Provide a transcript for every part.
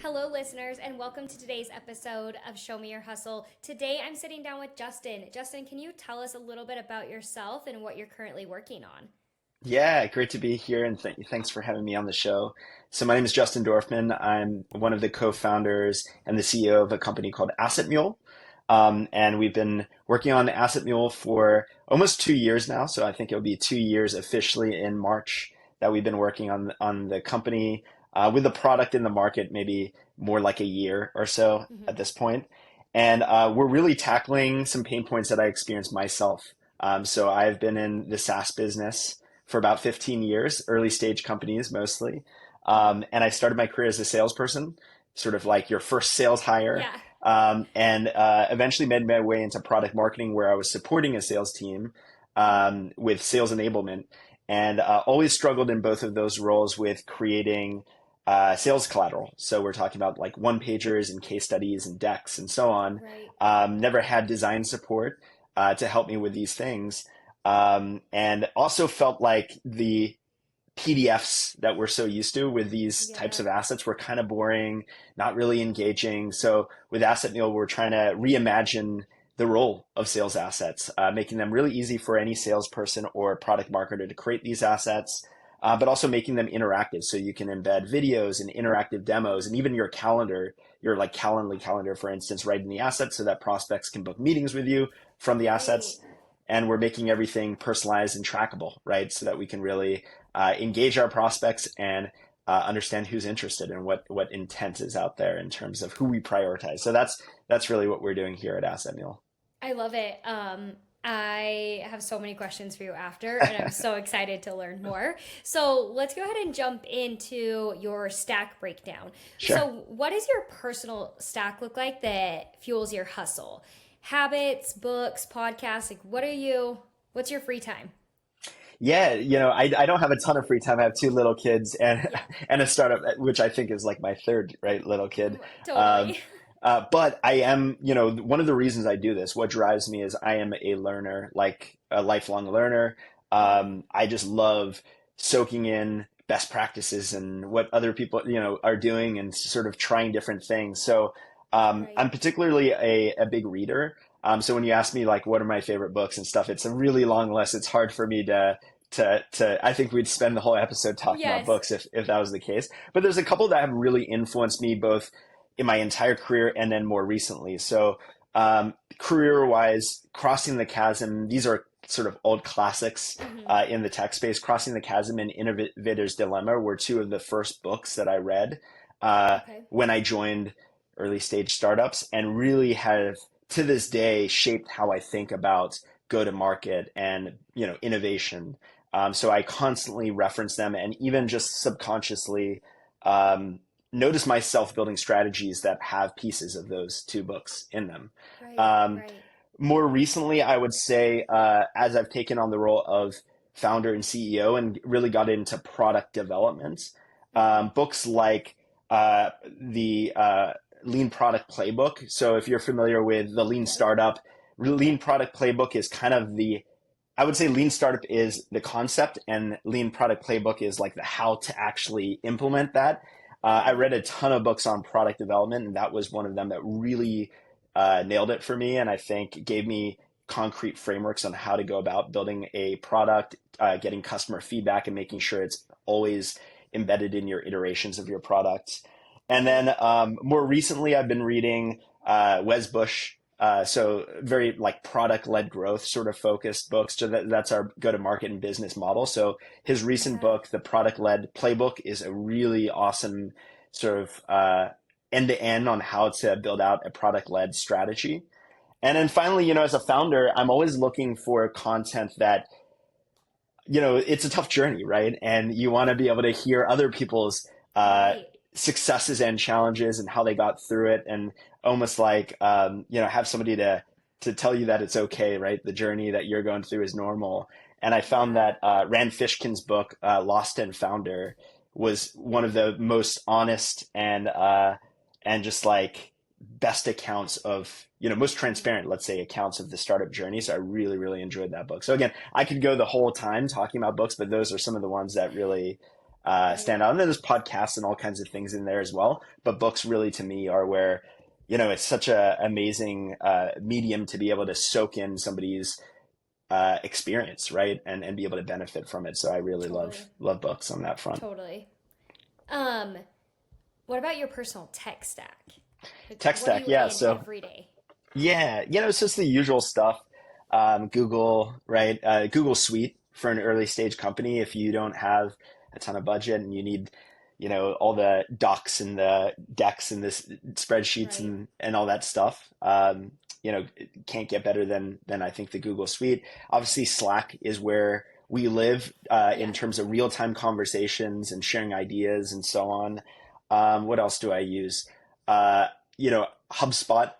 Hello, listeners, and welcome to today's episode of Show Me Your Hustle. Today, I'm sitting down with Justin. Justin, can you tell us a little bit about yourself and what you're currently working on? Yeah, great to be here, and thanks for having me on the show. So my name is Justin Dorfman. I'm one of the co-founders and the CEO of a company called Asset Mule. And we've been working on Asset Mule for almost 2 years now. So I think it'll be 2 years officially in March that we've been working on the company with the product in the market, maybe more like a year or so hmm at this point. And we're really tackling some pain points that I experienced myself. So I've been in the SaaS business for about 15 years, early stage companies mostly. And I started my career as a salesperson, sort of like your first sales hire, Yeah. and eventually made my way into product marketing where I was supporting a sales team with sales enablement, and always struggled in both of those roles with creating sales collateral. So we're talking about like one pagers and case studies and decks and so on. Right. Never had design support to help me with these things, and also felt like the PDFs that we're so used to with these types Yeah. of assets were kind of boring, not really engaging. So with Asset Mule, we're trying to reimagine the role of sales assets, making them really easy for any salesperson or product marketer to create these assets, but also making them interactive. So you can embed videos and interactive demos and even your calendar, your like Calendly calendar, for instance, right in the assets so that prospects can book meetings with you from the Right. assets. And we're making everything personalized and trackable, right? So that we can really engage our prospects and understand who's interested and what intent is out there in terms of who we prioritize. So that's really what we're doing here at Asset Mule. I love it. I have so many questions for you after, and I'm so excited to learn more. So let's go ahead and jump into your stack breakdown. Sure. So, what does your personal stack look like that fuels your hustle? Habits, books, podcasts, like what's your free time? Yeah, I don't have a ton of free time. I have two little kids and Yeah, and a startup, which I think is like my third, right, little kid. Um, totally. but I am, one of the reasons I do this, what drives me is I am a learner, like a lifelong learner. hmm I just love soaking in best practices and what other people, are doing and sort of trying different things. So Right. I'm particularly a big reader. So when you ask me like what are my favorite books and stuff, it's a really long list. It's hard for me to I think we'd spend the whole episode talking about Yes. books if that was the case. But there's a couple that have really influenced me both in my entire career and then more recently. So career wise, Crossing the Chasm, these are sort of old classics hmm in the tech space. Crossing the Chasm and Innovator's Dilemma were two of the first books that I read uh, Okay. when I joined early stage startups, and really have to this day shaped how I think about go to market and innovation. So I constantly reference them, and even just subconsciously um, notice myself building strategies that have pieces of those two books in them. Right. Um, Right. More recently, I would say, as I've taken on the role of founder and CEO and really got into product development, hmm books like the Lean Product Playbook. So if you're familiar with the Lean Yep. Startup, Lean Product Playbook is kind of I would say Lean Startup is the concept, and Lean Product Playbook is like the how to actually implement that. I Right. read a ton of books on product development, and that was one of them that really nailed it for me, and I think gave me concrete frameworks on how to go about building a product, getting customer feedback, and making sure it's always embedded in your iterations of your product. And then Right. more recently, I've been reading Wes Bush. So very like product led growth sort of focused books. So that's our go to market and business model. So his recent Yeah. book, The Product Led Playbook, is a really awesome sort of end to end on how to build out a product led strategy. And then finally, as a founder, I'm always looking for content that it's a tough journey, right? And you want to be able to hear other people's Right. successes and challenges and how they got through it, and almost like have somebody to tell you that it's okay, right? The journey that you're going through is normal. And I found Yeah. that Rand Fishkin's book, Lost and Founder, was one of the most honest and just like best accounts of most transparent, let's say, accounts of the startup journey. So I really really enjoyed that book. So again, I could go the whole time talking about books, but those are some of the ones that really Right. stand out. And then there's podcasts and all kinds of things in there as well. But books really to me are where, it's such a amazing medium to be able to soak in somebody's experience, right? And be able to benefit from it. So I really Totally. love books on that front. Totally. Um, what about your personal tech stack? Like, Tech what are stack, you yeah. in So every day? yeah, it's just the usual stuff. Google, right? Google Suite for an early stage company. If you don't have a ton of budget and you need, all the docs and the decks and this spreadsheets Right. and all that stuff, it can't get better than I think the Google Suite. Obviously, Slack is where we live in Yeah. terms of real time conversations and sharing ideas and so on. What else do I use? Uh, HubSpot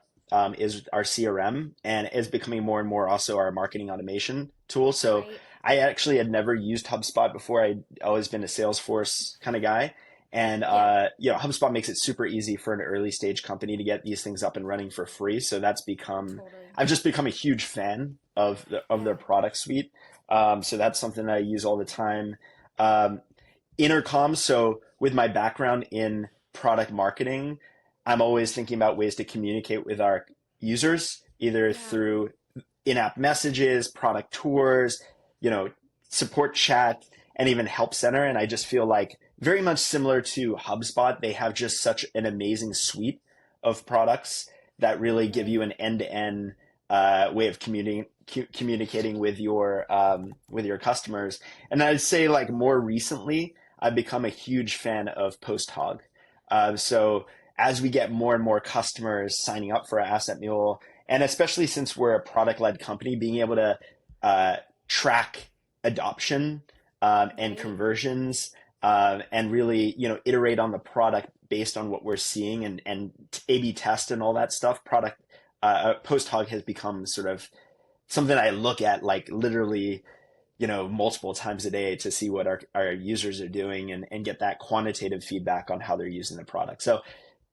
is our CRM and is becoming more and more also our marketing automation tool. So Right. I actually had never used HubSpot before. I'd always been a Salesforce kind of guy. And, Yeah. HubSpot makes it super easy for an early stage company to get these things up and running for free. So Totally. I've just become a huge fan of Yeah. their product suite. So that's something that I use all the time. Um, Intercom. So with my background in product marketing, I'm always thinking about ways to communicate with our users, either Yeah. through in-app messages, product tours, you know, support chat, and even help center. And I just feel like very much similar to HubSpot, they have just such an amazing suite of products that really give you Right. an end-to-end way of communicating with your customers. And I'd say like more recently, I've become a huge fan of PostHog. So as we get more and more customers signing up for Asset Mule, and especially since we're a product-led company, being able to uh, track adoption and Right. conversions and really, iterate on the product based on what we're seeing and A/B test and all that stuff. PostHog has become sort of something I look at like literally, multiple times a day to see what our users are doing and get that quantitative feedback on how they're using the product. So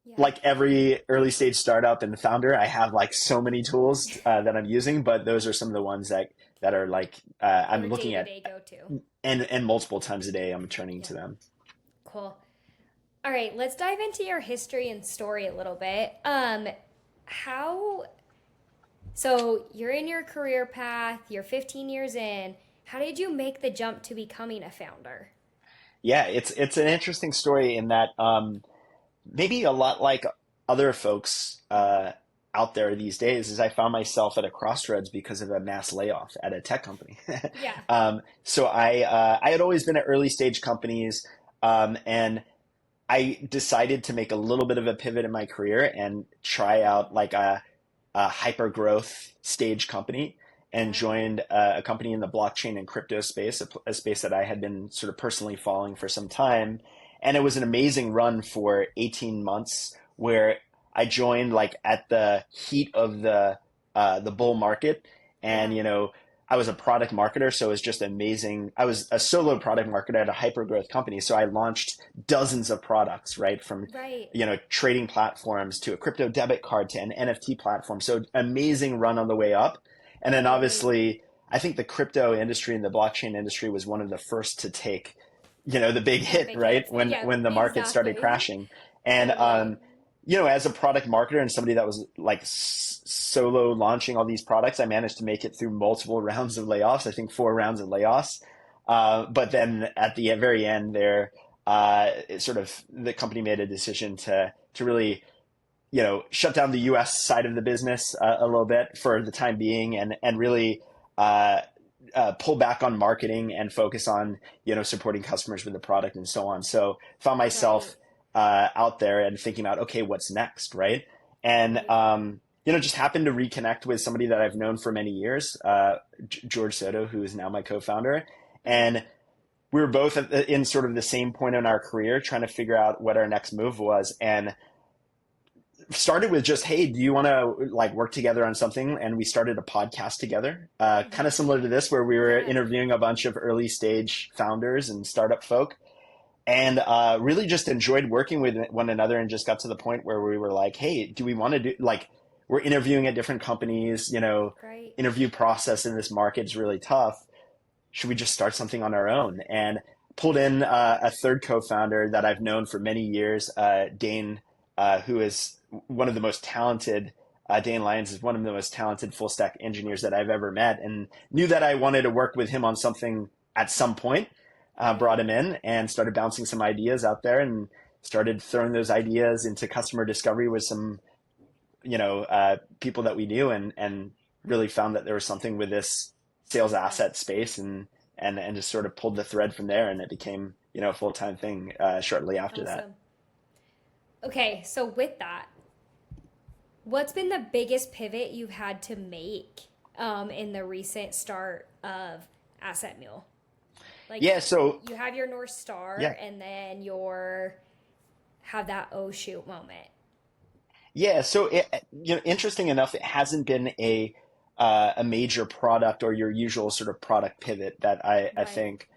Yeah. like every early stage startup and founder, I have like so many tools that I'm using, but those are some of the ones that are like Your I'm day looking to at day go to. and multiple times a day I'm turning Yeah. to them. Cool. All right, let's dive into your history and story a little bit. How so you're in your career path, you're 15 years in. How did you make the jump to becoming a founder? Yeah, it's an interesting story in that maybe a lot like other folks out there these days is I found myself at a crossroads because of a mass layoff at a tech company. Yeah. So I had always been at early stage companies, and I decided to make a little bit of a pivot in my career and try out like a hyper growth stage company and Yeah. joined a company in the blockchain and crypto space, a space that I had been sort of personally following for some time. And it was an amazing run for 18 months where I joined like at the heat of the bull market. And, Yeah. I was a product marketer, so it was just amazing. I was a solo product marketer at a hyper growth company. So I launched dozens of products, right? From, Right. trading platforms to a crypto debit card to an NFT platform. So amazing run on the way up. And then Totally. obviously, I think the crypto industry and the blockchain industry was one of the first to take, the big That hit, big right? hit. Yeah, When the market started exactly. crashing. And, Totally. as a product marketer and somebody that was like solo launching all these products, I managed to make it through multiple rounds of layoffs. I think 4 rounds of layoffs. But then at the very end there, the company made a decision to really, shut down the U.S. side of the business a little bit for the time being, and really uh, pull back on marketing and focus on supporting customers with the product and so on. So found Right. myself out there and thinking about okay, what's next, right? And Right. just happened to reconnect with somebody that I've known for many years, George Soto, who is now my co-founder, Mm-hmm. and we were both in sort of the same point in our career, trying to figure out what our next move was, and started with just, hey, do you want to like work together on something? And we started a podcast together, kind of similar to this, where we were Yeah. interviewing a bunch of early stage founders and startup folk, and really just enjoyed working with one another, and just got to the point where we were like, hey, do we want to do like we're interviewing at different companies, Right. interview process in this market is really tough. Should we just start something on our own? And pulled in a third co-founder that I've known for many years, Dane, who is one of the most talented. Dane Lyons is one of the most talented full stack engineers that I've ever met, and knew that I wanted to work with him on something at some point. Brought Right. him in and started bouncing some ideas out there, and started throwing those ideas into customer discovery with some, people that we knew, and really found that there was something with this sales Yeah. asset space, and just sort of pulled the thread from there, and it became, a full-time thing shortly after that. Awesome. Okay, so with that, what's been the biggest pivot you've had to make in the recent start of Asset Mule? Like Yeah, so you have your North Star yeah. and then your have that oh shoot moment. Yeah, so interesting enough, it hasn't been a major product or your usual sort of product pivot that I Right. think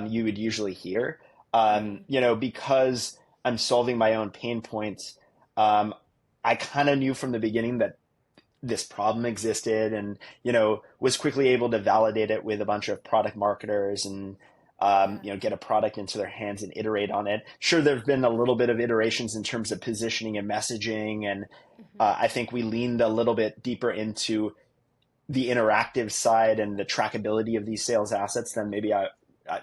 you would usually hear. Mm-hmm. Because I'm solving my own pain points. I kind of knew from the beginning that this problem existed, and was quickly able to validate it with a bunch of product marketers, and Yeah. get a product into their hands and iterate on it. Sure, there have been a little bit of iterations in terms of positioning and messaging, and Mm-hmm. I think we leaned a little bit deeper into the interactive side and the trackability of these sales assets than maybe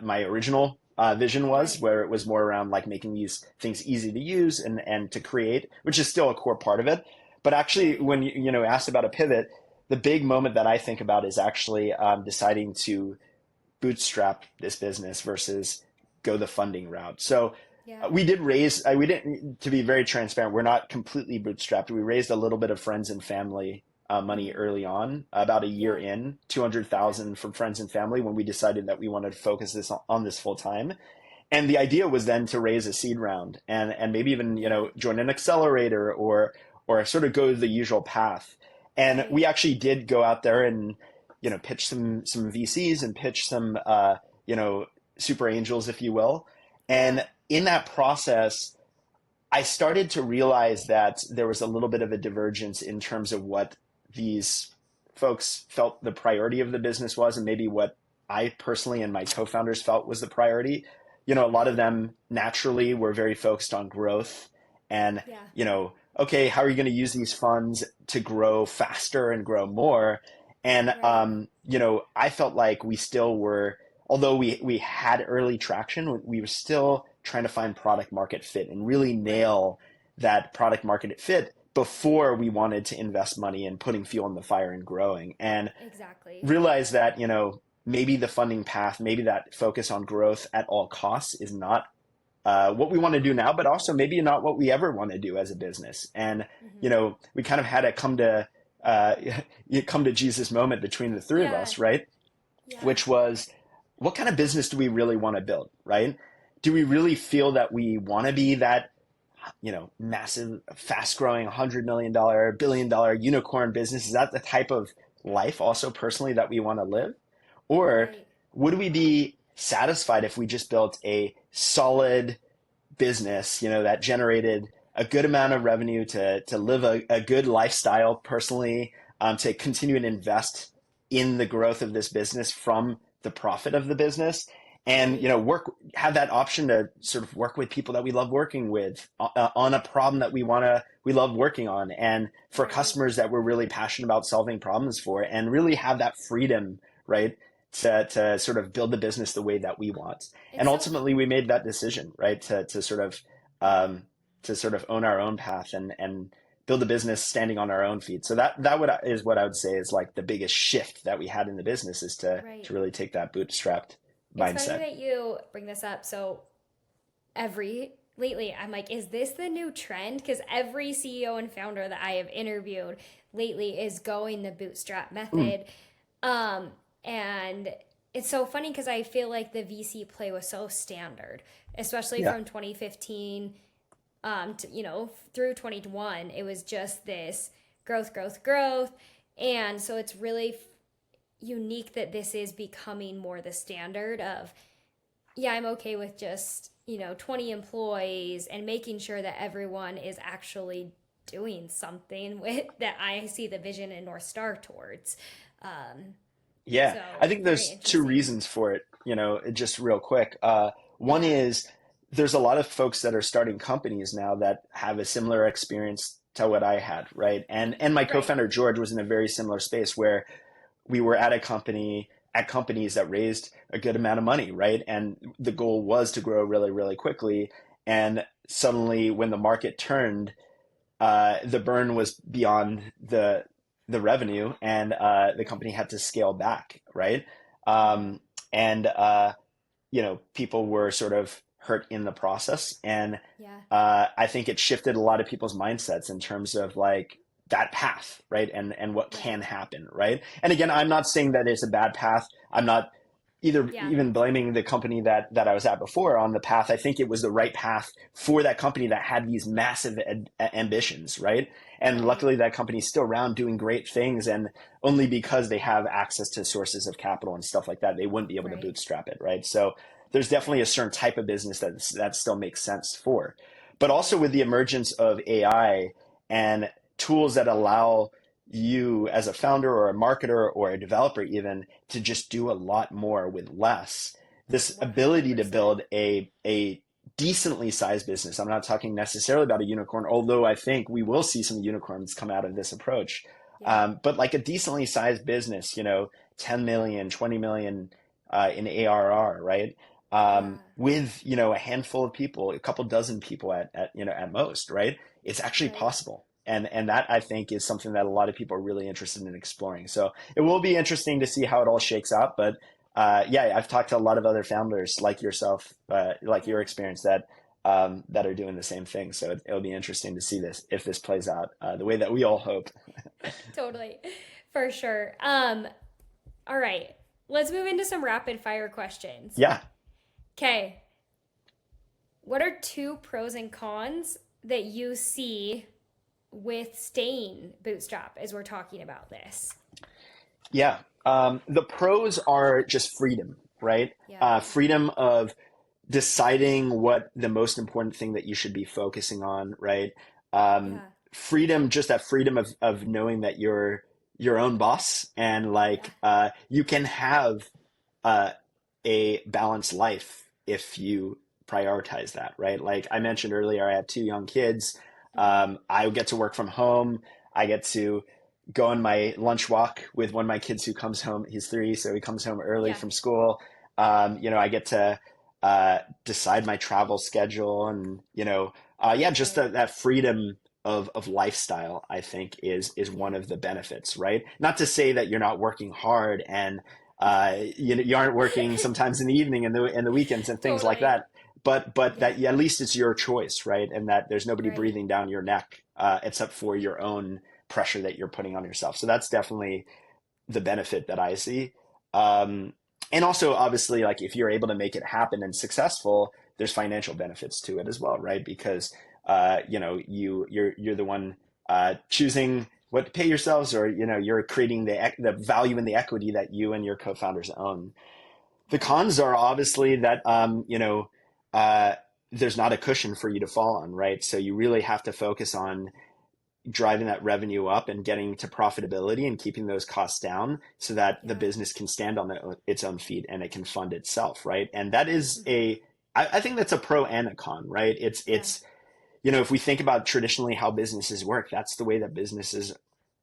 my original vision was, Right. where it was more around like making these things easy to use and to create, which is still a core part of it. But actually, Right. when you asked about a pivot, the big moment that I think about is actually deciding to bootstrap this business versus go the funding route. So Yeah. we did raise, we didn't, to be very transparent, we're not completely bootstrapped. We raised a little bit of friends and family money Mm-hmm. early on, about a year Yeah. in, Okay. 200,000 from friends and family when we decided that we wanted to focus this on this full time. And the idea was then to raise a seed round, and maybe even, Yeah. join an accelerator, or sort of go the usual path. And Right. we actually did go out there and, pitch some VCs and pitch some, you know, super angels, if you will. Yeah. And in that process, I started to realize that there was a little bit of a divergence in terms of what these folks felt the priority of the business was, and maybe what I personally and my co-founders felt was the priority. A lot of Right. them naturally were very focused on growth, and, Yeah. okay, how are you going to use these funds to grow faster and grow more? And, Right. I felt like we still were, although we had early traction, we were still trying to find product market fit and really Right. nail that product market fit before we wanted to invest money in putting fuel in the fire and growing. And Exactly. realize that, maybe the funding path, maybe that focus on growth at all costs is not what we want to do now, but also maybe not what we ever want to do as a business. And, Mm-hmm. we kind of had a uh, come to Jesus moment between the three of Yeah. us, right? Yeah. Which was, what kind of business do we really want to build, right? Do we really feel that we want to be that, massive, fast growing $100 million, $1 billion unicorn business? Is that the type of life also personally that we want to live? Or Right. would we be satisfied if we just built a solid business, that generated a good amount of revenue to live a good lifestyle personally, to continue to invest in the growth of this business from the profit of the business, and, Right. have that option to sort of work with people that we love working with, on a problem that we love working on, and for Right. customers that we're really passionate about solving problems for, and really have that freedom, right? To sort of build the business the way that we want. And It's so ultimately we made that decision, right? yeah. Um, to sort of own our own path, and build a business standing on our own feet. So is what I would say is like the biggest shift that we had in the business, is to Right. really take that bootstrapped It's funny mindset. that you bring this up. So every lately I'm like, is this the new trend? Because every CEO and founder that I have interviewed lately is going the bootstrap Mm, method. Um, and it's so funny because I feel like the VC play was so standard, especially yeah. from 2015 through 21. It was just this growth, growth, growth. And so it's really unique that this is becoming more the standard of, yeah, I'm okay with just, 20 employees and making sure that everyone is actually doing something with that I see the vision and North Star towards. Um, Yeah, so I think very there's two interesting. reasons for it, just real quick. One Yeah. is there's a lot of folks that are starting companies now that have a similar experience to what I had, right? And my Right. co-founder George was in a very similar space where we were at companies that raised a good amount of money, right? And the goal was to grow really, really quickly. And suddenly, when the market turned, the burn was beyond the revenue, and the Right. company had to scale back, right? Mm-hmm. Um, and people were sort of hurt in the process, and Yeah. I think it shifted a lot of people's mindsets in terms of like that path, right? And what can Right. happen, right? And again, I'm not saying that it's a bad path. I'm not either Yeah. even blaming the company that I was at before on the path. I think it was the right path for that company that had these massive ambitions, right? And Right. luckily that company's still around doing great things, and only because they have access to sources of capital and stuff like that, they wouldn't be able to Right. bootstrap it, right? So there's definitely a Right. certain type of business that still makes sense for. But also Yeah. with the emergence of AI and tools that allow you as a founder or a marketer or a developer even to just do a lot more with less. This ability to 100%. build a decently sized business. I'm not talking necessarily about a unicorn, although I think we will see some unicorns come out of this approach. Yeah. But like a decently sized business, 10 million, 20 million in ARR, right? Yeah. With, a handful of people, a couple dozen people at most, right? It's actually Right. possible. And that I think is something that a lot of people are really interested in exploring. So it will be interesting to see how it all shakes out. But yeah, I've talked to a lot of other founders like yourself, like your Yeah. experience that are doing the same thing. So it'll be interesting to see this if this plays out the way that we all hope. Totally. For sure. All right. Let's move into some rapid fire questions. Yeah. Okay. What are two pros and cons that you see with staying bootstrap as we're talking about this? Yeah. The pros are just freedom, right? Yeah. Freedom of deciding what the most important thing that you should be focusing on, right? Um, Yeah. Freedom, just that freedom of knowing that you're your own boss, and Yeah. like you can have uh, a balanced life if you prioritize that, right? Like I Right. mentioned earlier, I have two young kids. Mm-hmm. I get to work from home. I get to go on my lunch walk with one of my kids who comes home. He's 3, so he comes home early Yeah. from school. I get to decide my travel schedule, and yeah, just Right. that freedom of lifestyle, I think is one Yeah. of the benefits, right? Not to say that you're not working hard, and you aren't working sometimes in the evening and the weekends and things like Totally. that. But Yeah. that at least it's your choice, right? And that there's nobody Right. breathing down your neck except for your own pressure that you're putting on yourself. So that's definitely the benefit that I see. Um, and also, obviously, like if you're able to make it happen and successful, there's financial benefits to it as well, right? Because you're the one choosing what to pay yourselves, or you're creating the value and the equity that you and your co-founders own. The Right. cons are obviously that uh, there's not a cushion for you to fall on, right? So you really have to focus on driving that revenue up and getting to profitability and keeping those costs down so that the Yeah. business can stand on its own feet and it can fund itself, right? And that is Mm-hmm. I think that's a pro and a con, right? Yeah. If we think about traditionally how businesses work, that's the way that businesses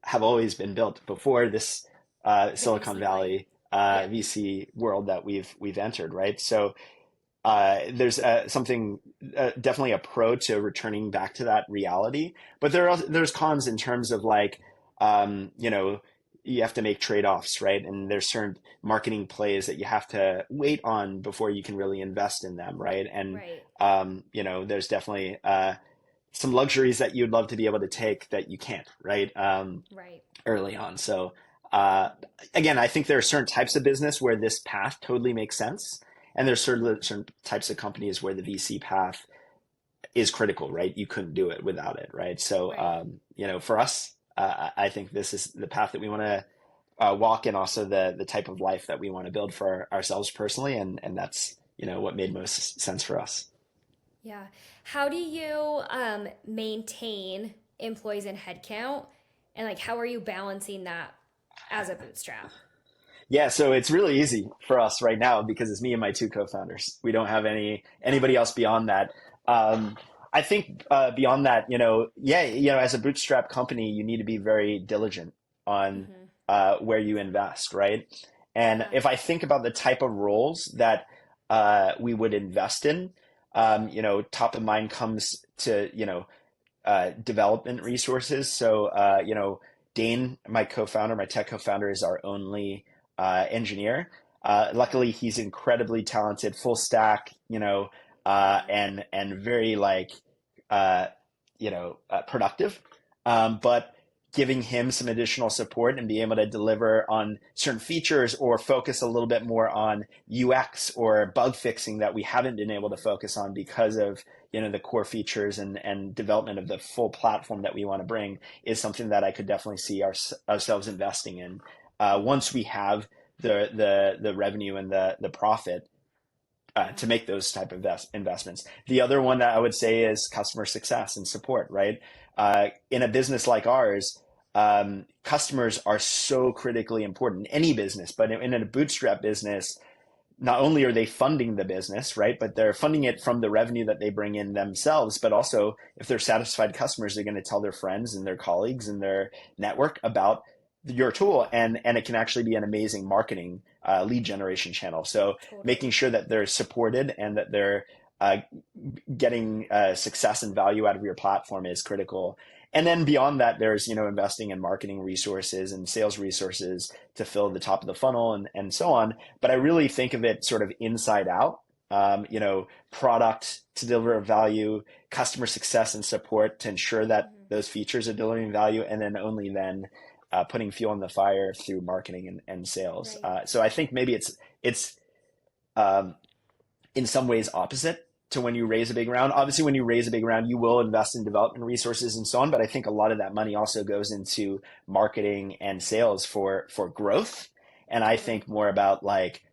have always been built before this The Silicon VC plane. Valley Yep. VC world that we've entered, right? So there's something definitely a pro to returning back to that reality, but there's cons in terms of like you have to make trade-offs, right? And there's certain marketing plays that you have to wait on before you can really invest in them, right? And Right. there's definitely some luxuries that you'd love to be able to take that you can't, right? Right. Early on. So uh, again, I think there are certain types of business where this path totally makes sense, and there's certain types of companies where the VC path is critical, right? You couldn't do it without it, right? So Right. for us, I think this is the path that we want to walk, and also the type of life that we want to build for ourselves personally, and that's what made most sense for us. Yeah. How do you maintain employees and headcount? And like, how are you balancing that as a bootstrap? Yeah, so it's really easy for us right now because it's me and my two co-founders. We don't have anybody else beyond that. Um, I think beyond that, yeah, as a bootstrap company, you need to be very diligent on Hmm. where you invest, right? And Yeah. if I think about the type of roles that we would invest in, top of mind comes to, development resources. So, Dane, my co-founder, my tech co-founder, is our only engineer. Yeah. Luckily, he's incredibly talented, full stack, Yeah. and very uh, productive. But giving him some additional support and being able to deliver on certain features or focus a little bit more on UX or bug fixing that we haven't been able to focus on because of the core features and development of the full platform that we want to bring is something that I could definitely see ourselves investing in Hmm. once we have the revenue and the profit Yeah. to make those type of investments. The other one that I would say is customer success and support, right? In a business like ours, customers are so critically important in any business, but in a bootstrap business, not only are they funding the business, right, but they're funding it from the revenue that they bring in themselves, but also if they're satisfied customers, they're going to tell their friends and their colleagues and their network about your tool, and it can actually be an amazing marketing lead generation channel. So making Totally. sure that they're supported and that they're uh, getting success and value out of your platform is critical. And then beyond that, there's investing in marketing resources and sales resources to fill the top of the funnel and so on. But I really think of it sort of inside out. Product to deliver value, customer success and support to ensure that Hmm. those features are delivering value, and then only then putting fuel on the fire through marketing and sales. Right. So I think maybe it's um, in some ways opposite to when you raise a big round. Obviously, when you raise a big round, you will invest in development resources and so on. But I think a lot of that money also goes into marketing and sales for growth. And I Totally. think more about like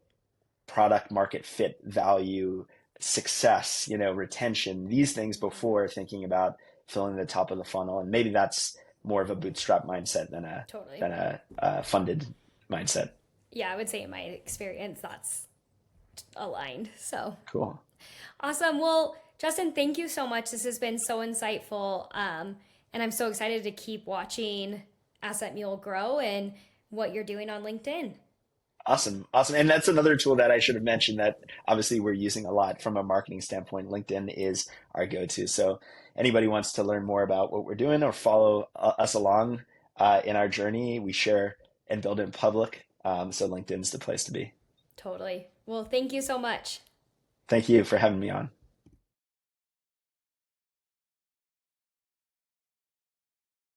product market fit, value, success, retention, these things Hmm. before thinking about filling the top of the funnel. And maybe that's more of a bootstrap mindset than a Totally. than a funded mindset. Yeah, I would say in my experience that's aligned. So Cool. awesome. Well, Justin, thank you so much. This has been so insightful. And I'm so excited to keep watching Asset Mule grow and what you're doing on LinkedIn. Awesome. Awesome. And that's another tool that I should have mentioned that obviously we're using a lot from a marketing standpoint. LinkedIn is our go-to. So anybody wants to learn more about what we're doing or follow us along in our journey, we share and build in public. So LinkedIn's the place to be. Totally. Well, thank you so much. Thank you for having me on.